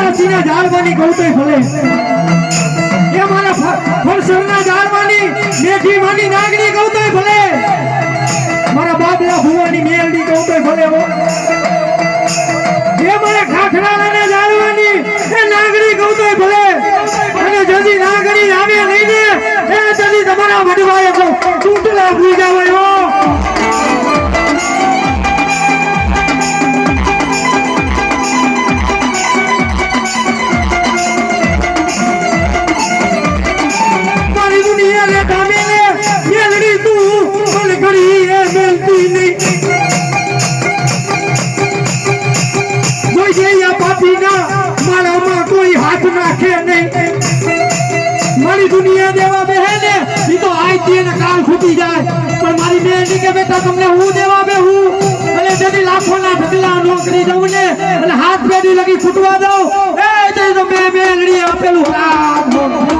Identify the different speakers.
Speaker 1: તુલસીના ઝાડવાની ગૌતય ભલે એ મારા ફળસરના ઝાડવાની મેઘી માની નાગની ગૌતય ભલે મારા બાબલા ભુવાની મેલડી ગૌતય ભલે એ મારા ખાખરાના ઝાડવાની એ નાગની ગૌતય ભલે અને જદી નાગણી આવે નહીં ને એ જદી તમારા વડવાય તો તૂટલા ભૂઈ જાવ दुनिया देवा बेहे ने ये तो आज दिन काल फूटी जाए पर मारी मेहंदी के बेटा तुमने हूं देवा बे हूं भले जदी लाखों ना ढकला नौकरी दઉં ने અને હાથ પેડી લગી ફૂટવા દઉં એ તો મેં મેલડી આપેલું